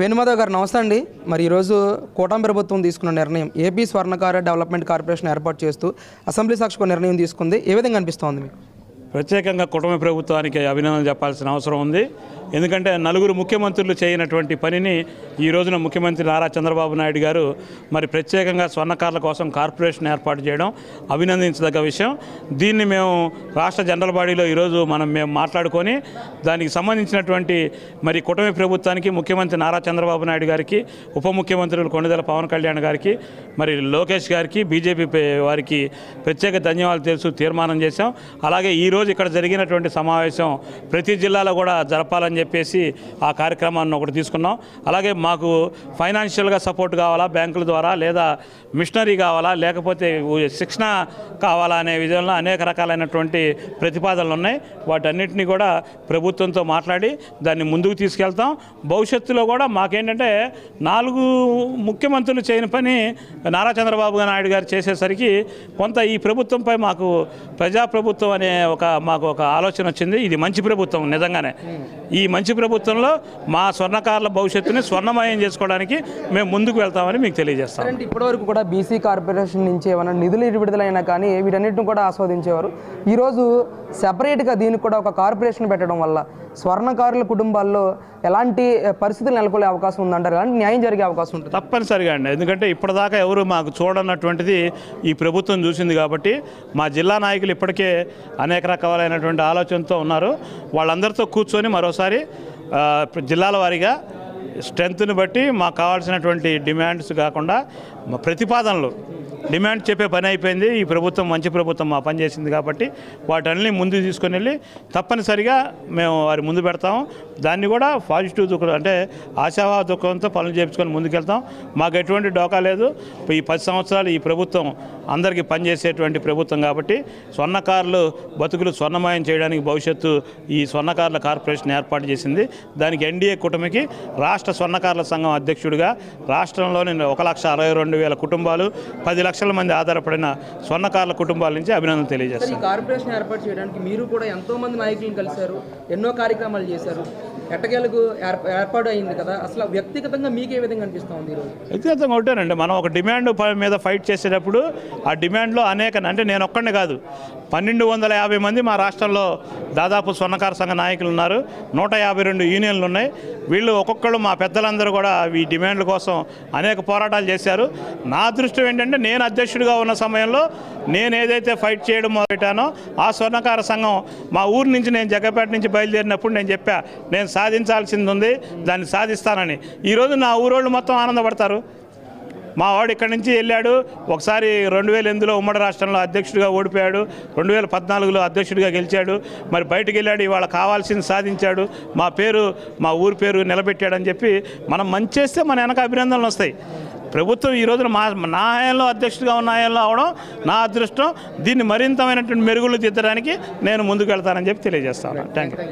వేణుమాధవ్ గారు నమస్తే అండి. మరి ఈరోజు కూటమి ప్రభుత్వం తీసుకున్న నిర్ణయం ఏపీ స్వర్ణకార డెవలప్మెంట్ కార్పొరేషన్ ఏర్పాటు చేస్తూ అసెంబ్లీ సాక్షిగా నిర్ణయం తీసుకుంది. ఏ విధంగా అనిపిస్తోంది మీకు? ప్రత్యేకంగా కూటమి ప్రభుత్వానికి అభినందనలు చెప్పాల్సిన అవసరం ఉంది. ఎందుకంటే నలుగురు ముఖ్యమంత్రులు చేయనటువంటి పనిని ఈ రోజున ముఖ్యమంత్రి నారా చంద్రబాబు నాయుడు గారు మరి ప్రత్యేకంగా స్వర్ణకారుల కోసం కార్పొరేషన్ ఏర్పాటు చేయడం అభినందించదగ్గ విషయం. దీన్ని మేము రాష్ట్ర జనరల్ బాడీలో ఈరోజు మేము మాట్లాడుకొని దానికి సంబంధించినటువంటి మరి కూటమి ప్రభుత్వానికి ముఖ్యమంత్రి నారా చంద్రబాబు నాయుడు గారికి, ఉప ముఖ్యమంత్రులు కొణిదెల పవన్ కళ్యాణ్ గారికి, మరి లోకేష్ గారికి, బీజేపీ వారికి ప్రత్యేక ధన్యవాదాలు తెలుసు తీర్మానం చేశాం. అలాగే ఈరోజు ఇక్కడ జరిగినటువంటి సమావేశం ప్రతి జిల్లాలో కూడా జరపాలని చెప్పేసి ఆ కార్యక్రమాన్ని ఒకటి తీసుకున్నాం. అలాగే మాకు ఫైనాన్షియల్గా సపోర్ట్ కావాలా బ్యాంకుల ద్వారా, లేదా మిషనరీ కావాలా, లేకపోతే శిక్షణ కావాలా అనే విధంగా అనేక రకాలైనటువంటి ప్రతిపాదనలు ఉన్నాయి. వాటన్నిటినీ కూడా ప్రభుత్వంతో మాట్లాడి దాన్ని ముందుకు తీసుకెళ్తాం. భవిష్యత్తులో కూడా మాకేంటంటే 4 ముఖ్యమంత్రులు చేయని పని నారా చంద్రబాబు నాయుడు గారు చేసేసరికి కొంత ఈ ప్రభుత్వంపై మాకు ప్రజాప్రభుత్వం అనే మాకు ఒక ఆలోచన వచ్చింది. ఇది మంచి ప్రభుత్వం నిజంగానే. ఈ మంచి ప్రభుత్వంలో మా స్వర్ణకారుల భవిష్యత్తుని స్వర్ణమయం చేసుకోవడానికి మేము ముందుకు వెళ్తామని మీకు తెలియజేస్తాం. అంటే ఇప్పటివరకు కూడా బీసీ కార్పొరేషన్ నుంచి ఏమైనా నిధులు విడుదలైనా కానీ వీటన్నిటిని కూడా ఆస్వాదించేవారు. ఈరోజు సెపరేట్గా దీనికి కూడా ఒక కార్పొరేషన్ పెట్టడం వల్ల స్వర్ణకారుల కుటుంబాల్లో ఎలాంటి పరిస్థితులు నెలకొనే అవకాశం ఉందంటారు? ఎలాంటి న్యాయం జరిగే అవకాశం ఉంటుంది? తప్పనిసరిగా అండి. ఎందుకంటే ఇప్పటిదాకా ఎవరు మాకు చూడనటువంటిది ఈ ప్రభుత్వం చూసింది కాబట్టి మా జిల్లా నాయకులు ఇప్పటికే అనేక రకాలైనటువంటి ఆలోచనతో ఉన్నారు. వాళ్ళందరితో కూర్చొని మరోసారి జిల్లాల వారీగా స్ట్రెంత్ని బట్టి మాకు కావాల్సినటువంటి డిమాండ్స్ కాకుండా ప్రతిపాదనలు డిమాండ్ చెప్పే పని అయిపోయింది. ఈ ప్రభుత్వం మంచి ప్రభుత్వం మా పని చేసింది కాబట్టి వాటన్ని ముందుకు తీసుకొని వెళ్ళి తప్పనిసరిగా మేము వారి ముందు పెడతాము. దాన్ని కూడా పాజిటివ్ దుఃఖం అంటే ఆశావా దుఃఖంతో పనులు చేయించుకొని ముందుకెళ్తాం. మాకు ఎటువంటి డోకా లేదు. ఈ 10 సంవత్సరాలు ఈ ప్రభుత్వం అందరికీ పనిచేసేటువంటి ప్రభుత్వం కాబట్టి స్వర్ణకారులు బతుకులు స్వర్ణమయం చేయడానికి భవిష్యత్తు ఈ స్వర్ణకారుల కార్పొరేషన్ ఏర్పాటు చేసింది. దానికి ఎన్డీఏ కూటమికి రాష్ట్ర స్వర్ణకారుల సంఘం అధ్యక్షుడిగా రాష్ట్రంలోని 1,62,000 కుటుంబాలు, 10 లక్షల మంది ఆధారపడిన స్వర్ణకారుల కుటుంబాల నుంచి అభినందనలు తెలియజేస్తారు. ఈ కార్పొరేషన్ ఏర్పాటు చేయడానికి మీరు కూడా ఎంతోమంది నాయకులను కలిశారు, ఎన్నో కార్యక్రమాలు చేశారు. ఎట్టకేలకు ఏర్పాటు అయింది కదా, అసలు వ్యక్తిగతంగా మీకు ఏ విధంగా అనిపిస్తుంది? ఈరోజు వ్యక్తిగతంగా ఒకటేనండి, మనం ఒక డిమాండ్ మీద ఫైట్ చేసేటప్పుడు ఆ డిమాండ్లో అంటే నేను ఒక్కడిని కాదు, 1250 మంది మా రాష్ట్రంలో దాదాపు స్వర్ణకార సంఘ నాయకులు ఉన్నారు. 152 యూనియన్లు ఉన్నాయి. వీళ్ళు ఒక్కొక్కళ్ళు మా పెద్దలందరూ కూడా ఈ డిమాండ్ల కోసం అనేక పోరాటాలు చేశారు. నా దృష్టి ఏంటంటే నేను అధ్యక్షుడిగా ఉన్న సమయంలో నేను ఏదైతే ఫైట్ చేయడం మొదలెట్టానో ఆ స్వర్ణకార సంఘం మా ఊరు నుంచి నేను జగ్గపేట నుంచి బయలుదేరినప్పుడు నేను చెప్పా, నేను సాధించాల్సింది ఉంది, దాన్ని సాధిస్తానని. ఈరోజు నా ఊరోళ్ళు మొత్తం ఆనందపడతారు. మా వాడు ఇక్కడి నుంచి వెళ్ళాడు, ఒకసారి 2008లో ఉమ్మడి రాష్ట్రంలో అధ్యక్షుడిగా ఓడిపోయాడు, 2014లో అధ్యక్షుడిగా గెలిచాడు, మరి బయటకు వెళ్ళాడు, ఇవాళ కావాల్సింది సాధించాడు, మా ఊరి పేరు నిలబెట్టాడని చెప్పి మనం మంచి చేస్తే మన వెనక అభినందనలు వస్తాయి. ప్రభుత్వం ఈ రోజున నా హయాంలో అధ్యక్షుడిగా ఉన్న హయాంలో అవడం నా అదృష్టం. దీన్ని మరింతమైనటువంటి మెరుగులు దిద్దడానికి నేను ముందుకు వెళ్తానని చెప్పి తెలియజేస్తాను. Thank you.